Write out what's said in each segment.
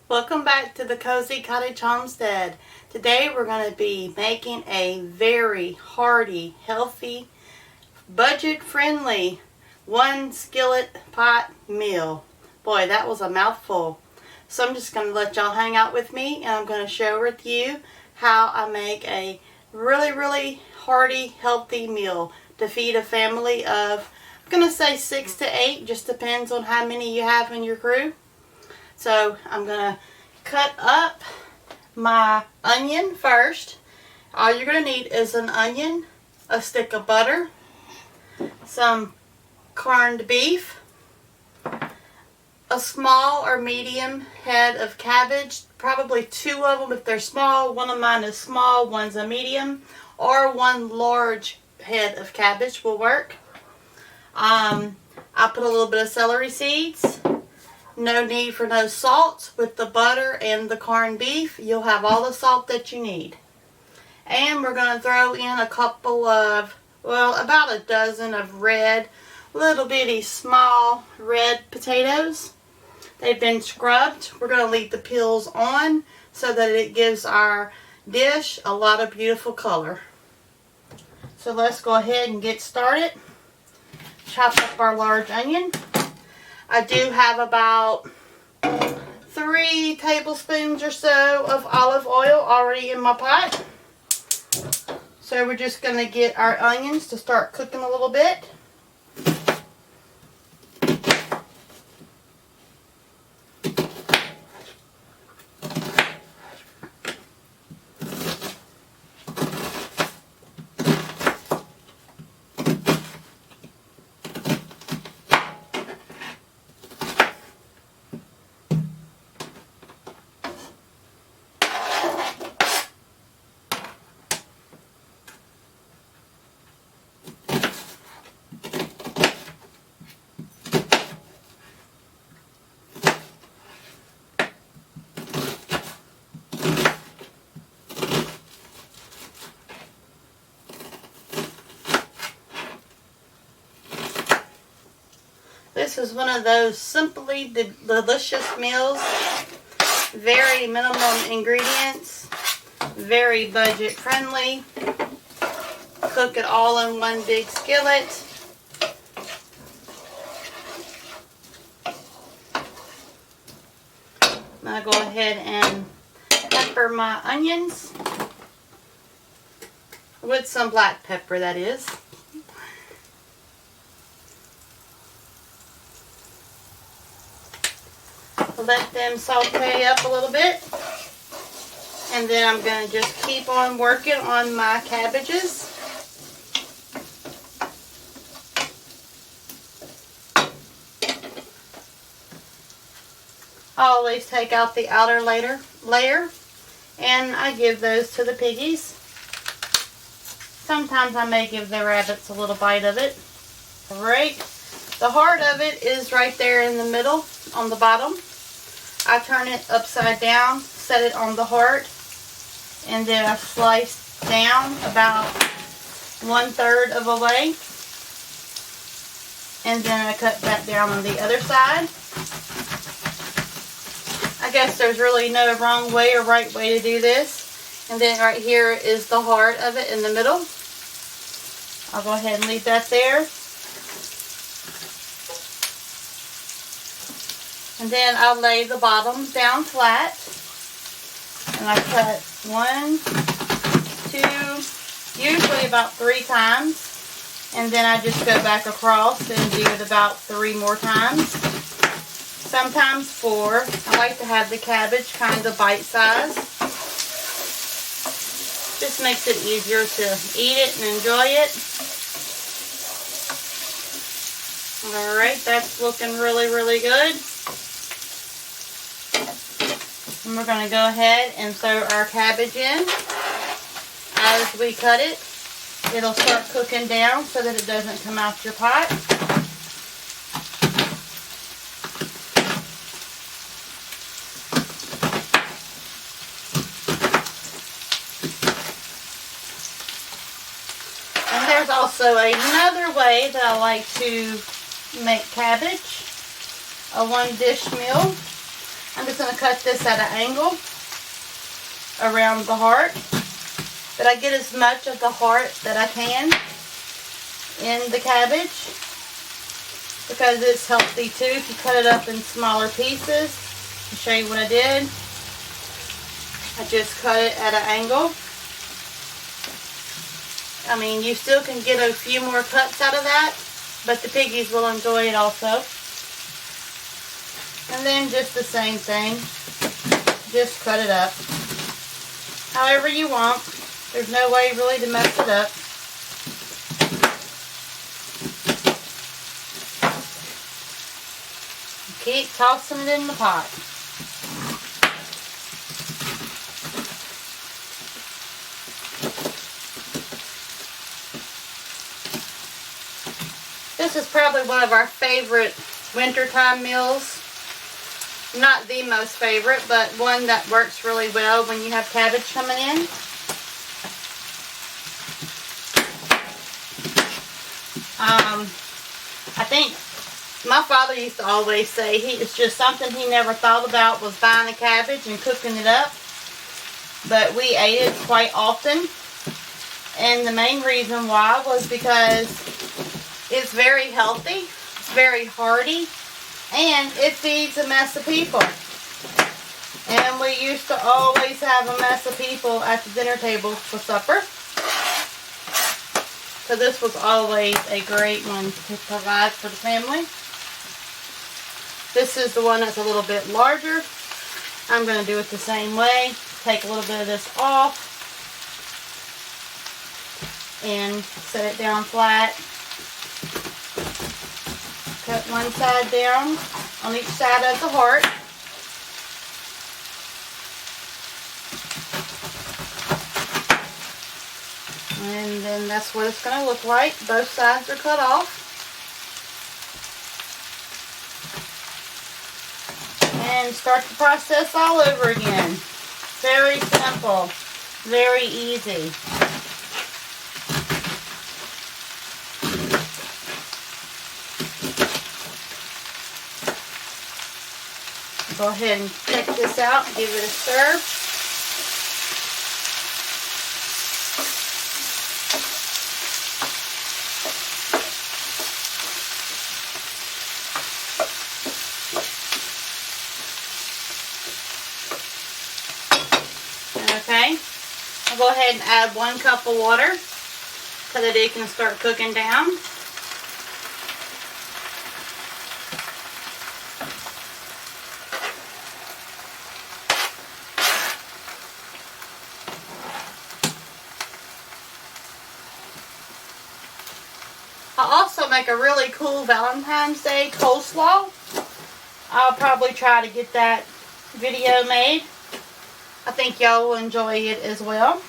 Welcome back to the Cozy Cottage Homestead. Today we're going to be making a very hearty, healthy, budget-friendly one skillet pot meal. Boy, that was a mouthful. So I'm just going to let y'all hang out with me and I'm going to share with you how I make a really hearty, healthy meal to feed a family of, I'm going to say 6 to 8, just depends on how many you have in your crew. So I'm going to cut up my onion first. All you're going to need is an onion, a stick of butter, some corned beef, a small or medium head of cabbage, probably 2 of them if they're small. One of mine is small, one's a medium, or 1 large head of cabbage will work. I put a little bit of celery seeds. No need for no salt. With the butter and the corned beef, you'll have all the salt that you need. And we're going to throw in a couple of, well, about a dozen of red, little bitty small red potatoes. They've been scrubbed. We're going to leave the peels on so that it gives our dish a lot of beautiful color. So let's go ahead and get started. Chop up our large onion. I do have about 3 tablespoons or so of olive oil already in my pot. So we're just going to get our onions to start cooking a little bit. This is one of those simply delicious meals. Very minimum ingredients. Very budget friendly. Cook it all in one big skillet. I'm going to go ahead and pepper my onions. With some black pepper, that is. Let them saute up a little bit, and then I'm going to just keep on working on my cabbages. I always take out the outer layer and I give those to the piggies. Sometimes I may give the rabbits a little bite of it. Alright, the heart of it is right there in the middle on the bottom. I turn it upside down, set it on the heart, and then I slice down about 1/3 of a way. And then I cut back down on the other side. I guess there's really no wrong way or right way to do this. And then right here is the heart of it in the middle. I'll go ahead and leave that there. And then I'll lay the bottom down flat. And I cut 1, 2, usually about 3 times. And then I just go back across and do it about 3 more times. Sometimes 4. I like to have the cabbage kind of bite-sized. Just makes it easier to eat it and enjoy it. Alright, that's looking really good. And we're going to go ahead and throw our cabbage in. As we cut it, it'll start cooking down so that it doesn't come out your pot. And there's also another way that I like to make cabbage, a 1-dish meal. I'm just going to cut this at an angle around the heart, but I get as much of the heart that I can in the cabbage because it's healthy too if you cut it up in smaller pieces. I'll show you what I did. I just cut it at an angle. I mean, you still can get a few more cuts out of that, but the piggies will enjoy it also. And then just the same thing. Just cut it up however you want. There's no way really to mess it up. Keep tossing it in the pot. This is probably one of our favorite wintertime meals. Not the most favorite, but one that works really well when you have cabbage coming in. I think my father used to always say it's just something he never thought about was buying a cabbage and cooking it up. But we ate it quite often. And the main reason why was because it's very healthy, it's very hearty, and it feeds a mess of people. And we used to always have a mess of people at the dinner table for supper. So this was always a great one to provide for the family. This is the one that's a little bit larger. I'm going to do it the same way. Take a little bit of this off and set it down flat. Cut one side down on each side of the heart. And then that's what it's going to look like. Both sides are cut off. And start the process all over again. Very simple. Very easy. Go ahead and check this out. Give it a stir. Okay, I'll go ahead and add 1 cup of water so that it can start cooking down. I'll also make a really cool Valentine's Day coleslaw. I'll probably try to get that video made. I think y'all will enjoy it as well.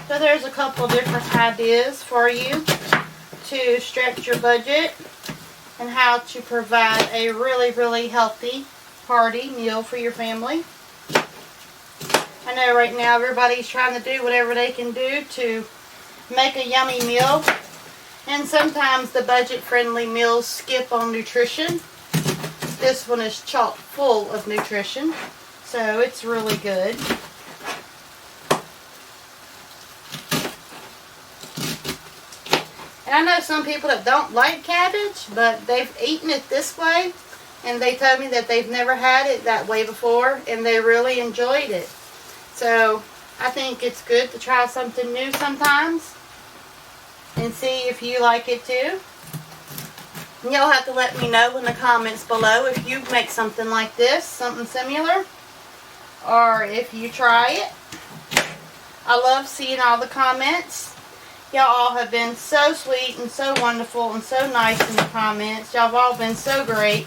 So there's a couple different ideas for you to stretch your budget and how to provide a really, really healthy, hearty meal for your family. I know right now everybody's trying to do whatever they can do to make a yummy meal. And sometimes the budget-friendly meals skip on nutrition. This one is chock full of nutrition, so it's really good. And I know some people that don't like cabbage, but they've eaten it this way, and they told me that they've never had it that way before, and they really enjoyed it. So I think it's good to try something new sometimes and see if you like it too. And you'll have to let me know in the comments below if you make something like this, something similar, or if you try it. I love seeing all the comments. Y'all all have been so sweet and so wonderful and so nice in the comments. Y'all have all been so great.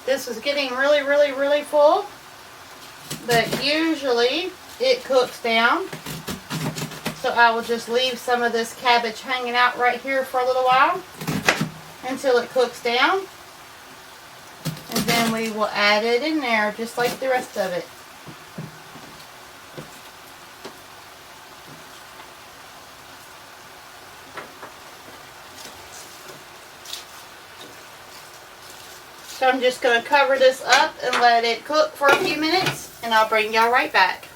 This is getting really, really, really full, but usually it cooks down. So I will just leave some of this cabbage hanging out right here for a little while until it cooks down. And then we will add it in there just like the rest of it. So I'm just going to cover this up and let it cook for a few minutes, and I'll bring y'all right back.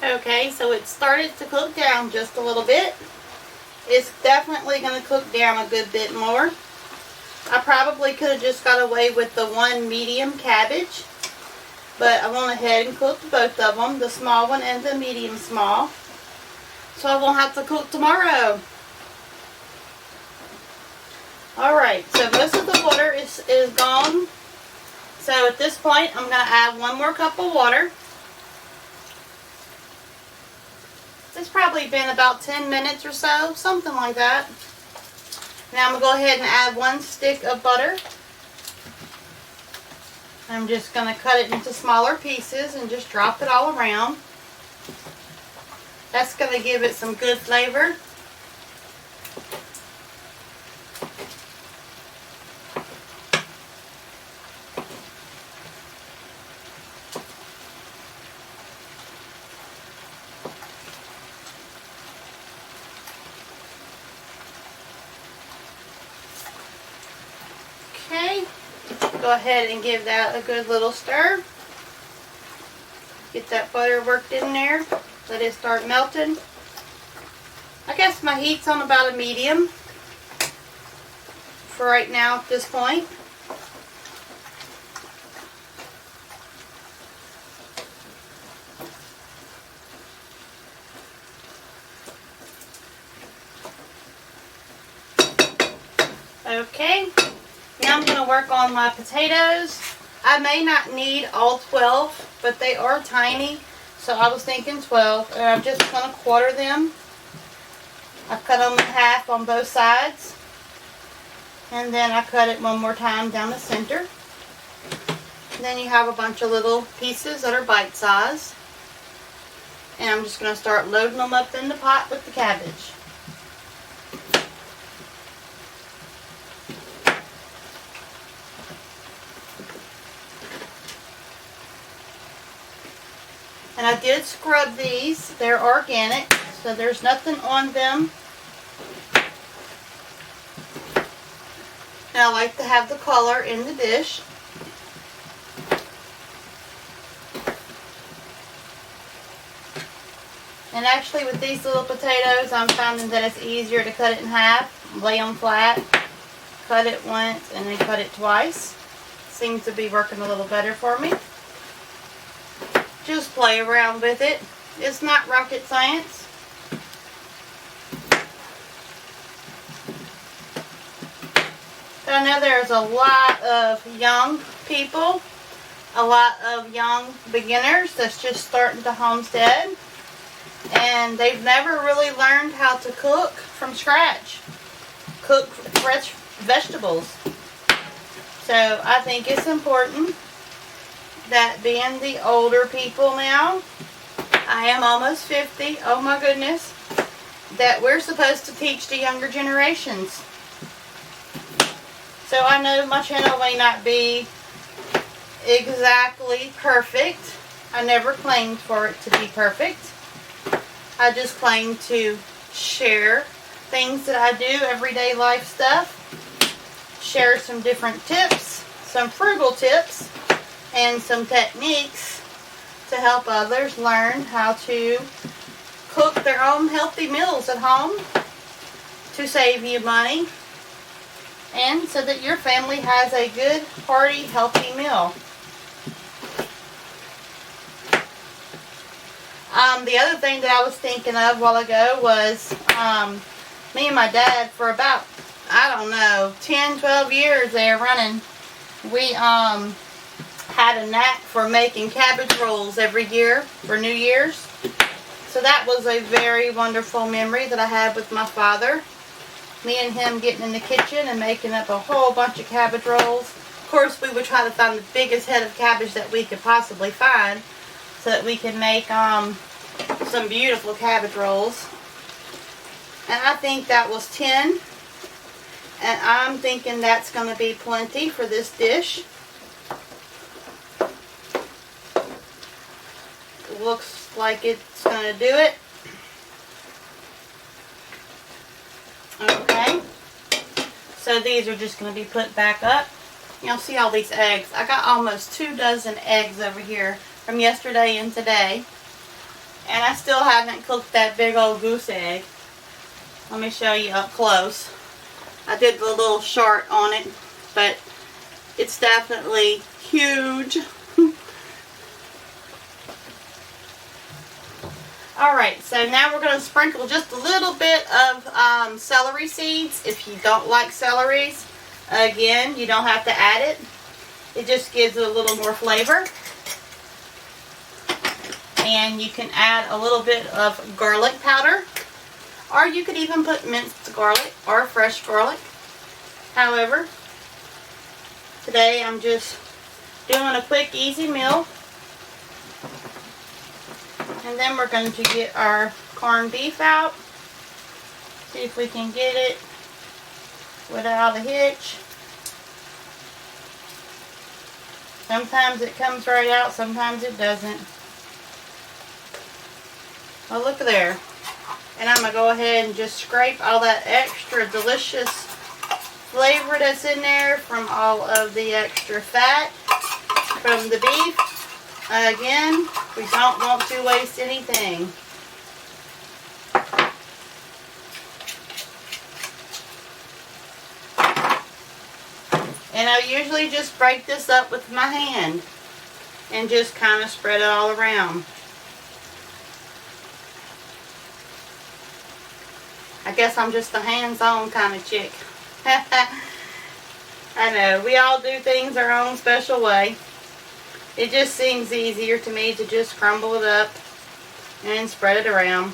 Okay, so it started to cook down just a little bit. It's definitely going to cook down a good bit more. I probably could have just got away with the one medium cabbage, but I went ahead and cooked both of them, the small one and the medium small, so I won't have to cook tomorrow. Alright, so most of the water is gone. So at this point, I'm going to add one more cup of water. It's probably been about 10 minutes or so, something like that. Now I'm going to go ahead and add 1 stick of butter. I'm just going to cut it into smaller pieces and just drop it all around. That's going to give it some good flavor. Okay, go ahead and give that a good little stir. Get that butter worked in there. Let it start melting. I guess my heat's on about a medium for right now at this point. Okay, now I'm going to work on my potatoes. I may not need all 12, but they are tiny, so I was thinking 12. And I'm just going to quarter them. I cut them in half on both sides, and then I cut it one more time down the center. And then you have a bunch of little pieces that are bite-sized. And I'm just going to start loading them up in the pot with the cabbage. And I did scrub these. They're organic, so there's nothing on them. And I like to have the color in the dish. And actually with these little potatoes, I'm finding that it's easier to cut it in half, lay them flat, cut it once, and then cut it twice. Seems to be working a little better for me. Just play around with it. It's not rocket science. But I know there's a lot of young people, a lot of young beginners that's just starting to homestead, and they've never really learned how to cook from scratch, cook fresh vegetables. So I think it's important that being the older people now, I am almost 50, oh my goodness, that we're supposed to teach the younger generations. So I know my channel may not be exactly perfect. I never claimed for it to be perfect. I just claim to share things that I do, everyday life stuff, share some different tips, some frugal tips, and some techniques to help others learn how to cook their own healthy meals at home to save you money and so that your family has a good, hearty, healthy meal. The other thing that I was thinking of a while ago was me and my dad, for about, I don't know, 10, 12 years there running, we had a knack for making cabbage rolls every year for New Year's. So that was a very wonderful memory that I had with my father. Me and him getting in the kitchen and making up a whole bunch of cabbage rolls. Of course, we would try to find the biggest head of cabbage that we could possibly find. so that we can make some beautiful cabbage rolls. And I think that was 10. And I'm thinking that's going to be plenty for this dish. Looks like it's going to do it. Okay. So these are just going to be put back up. You'll see all these eggs. I got almost 2 dozen eggs over here from yesterday and today. And I still haven't cooked that big old goose egg. Let me show you up close. I did the little short on it, but it's definitely huge. Alright, so now we're going to sprinkle just a little bit of celery seeds. If you don't like celeries, again, you don't have to add it. It just gives it a little more flavor. And you can add a little bit of garlic powder. Or you could even put minced garlic or fresh garlic. However, today I'm just doing a quick, easy meal. And then we're going to get our corned beef out. See if we can get it without a hitch. Sometimes it comes right out, sometimes it doesn't. Well, look there. And I'm going to go ahead and just scrape all that extra delicious flavor that's in there from all of the extra fat from the beef. Again, we don't want to waste anything. And I usually just break this up with my hand and just kind of spread it all around. I guess I'm just a hands-on kind of chick. I know, we all do things our own special way. It just seems easier to me to just crumble it up and spread it around.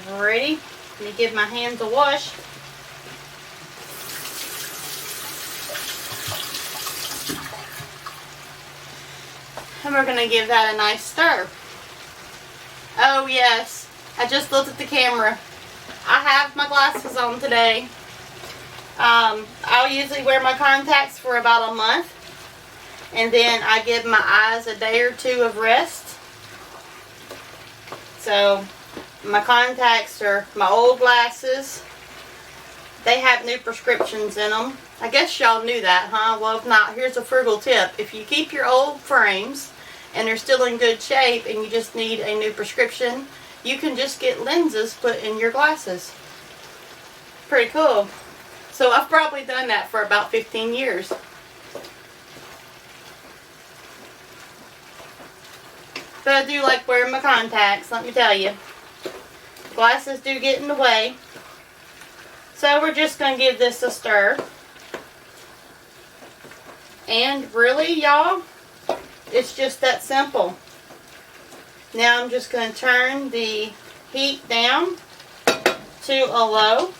Alrighty, let me give my hands a wash. And we're going to give that a nice stir. Oh yes, I just looked at the camera. I have my glasses on today. I'll usually wear my contacts for about a month. And then I give my eyes a day or 2 of rest. So my contacts are my old glasses. They have new prescriptions in them. I guess y'all knew that, huh? Well, if not, here's a frugal tip. If you keep your old frames and they're still in good shape and you just need a new prescription, you can just get lenses put in your glasses. Pretty cool. So I've probably done that for about 15 years. But I do like wearing my contacts, let me tell you. Glasses do get in the way. So we're just going to give this a stir. And really, y'all, it's just that simple. Now I'm just going to turn the heat down to a low.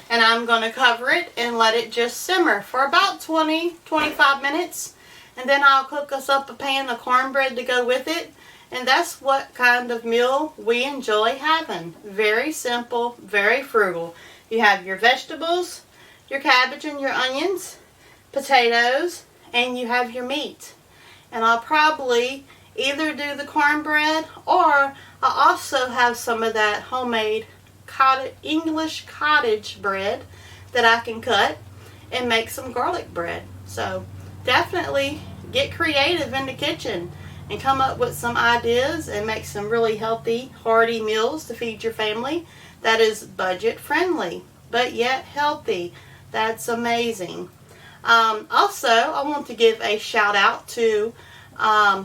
And I'm going to cover it and let it just simmer for about 20-25 minutes. And then I'll cook us up a pan of cornbread to go with it. And that's what kind of meal we enjoy having. Very simple, very frugal. You have your vegetables, your cabbage and your onions, potatoes, and you have your meat. And I'll probably either do the cornbread, or I also have some of that homemade English cottage bread that I can cut and make some garlic bread. So definitely get creative in the kitchen and come up with some ideas and make some really healthy, hearty meals to feed your family that is budget friendly but yet healthy. That's amazing. Also, I want to give a shout out to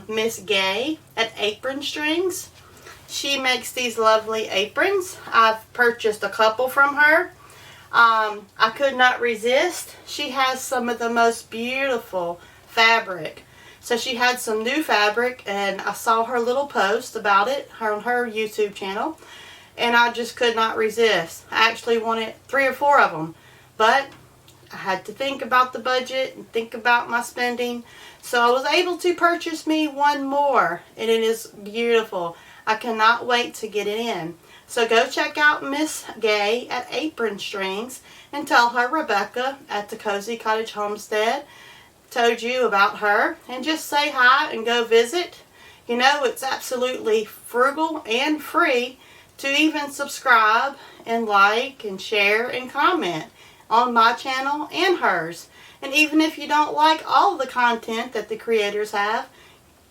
Miss Gay at Aprons Strings. She makes these lovely aprons. I've purchased a couple from her. I could not resist. She has some of the most beautiful fabric. So she had some new fabric, and I saw her little post about it on her YouTube channel, and I just could not resist. I actually wanted 3 or 4 of them, but I had to think about the budget and think about my spending. So I was able to purchase me one more, and it is beautiful. I cannot wait to get it in. So go check out Miss Gay at Aprons Strings and tell her Rebecca at the Cozy Cottage Homestead told you about her, and just say hi and go visit. You know, it's absolutely frugal and free to even subscribe and like and share and comment on my channel and hers. And even if you don't like all the content that the creators have,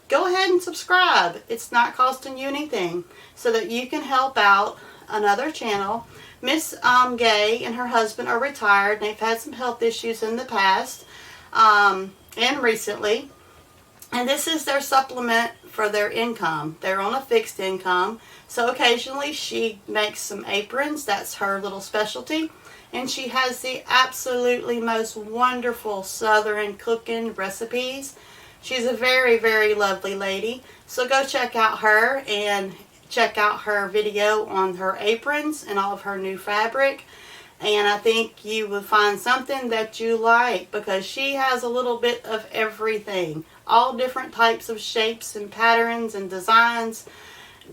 go ahead and subscribe. It's not costing you anything, so that you can help out another channel. Miss Gay and her husband are retired, and they've had some health issues in the past and recently. And this is their supplement for their income. They're on a fixed income. So occasionally she makes some aprons. That's her little specialty. And she has the absolutely most wonderful Southern cooking recipes. She's a very, very lovely lady. So go check out her and check out her video on her aprons and all of her new fabric. And I think you will find something that you like, because she has a little bit of everything. All different types of shapes and patterns and designs.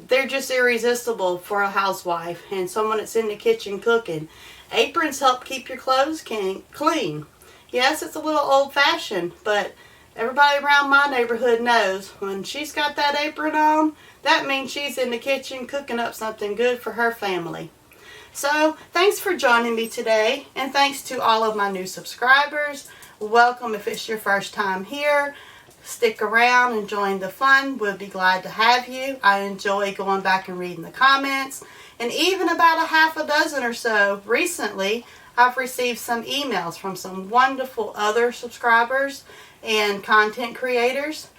They're just irresistible for a housewife and someone that's in the kitchen cooking. Aprons help keep your clothes clean. Yes, it's a little old-fashioned, but everybody around my neighborhood knows when she's got that apron on, that means she's in the kitchen cooking up something good for her family. So, thanks for joining me today, and thanks to all of my new subscribers. Welcome if it's your first time here. Stick around and join the fun. We'll be glad to have you. I enjoy going back and reading the comments. And even about a half a dozen or so recently, I've received some emails from some wonderful other subscribers and content creators.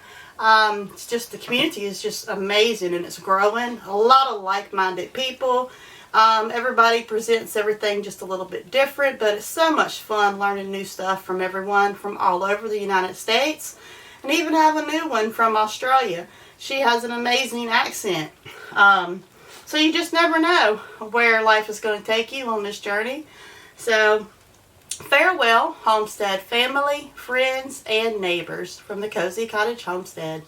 It's just, the community is just amazing, and it's growing. A lot of like-minded people. Everybody presents everything just a little bit different, but it's so much fun learning new stuff from everyone from all over the United States, and even have a new one from Australia. She has an amazing accent. So you just never know where life is going to take you on this journey. So farewell, Homestead family, friends, and neighbors from the Cozy Cottage Homestead.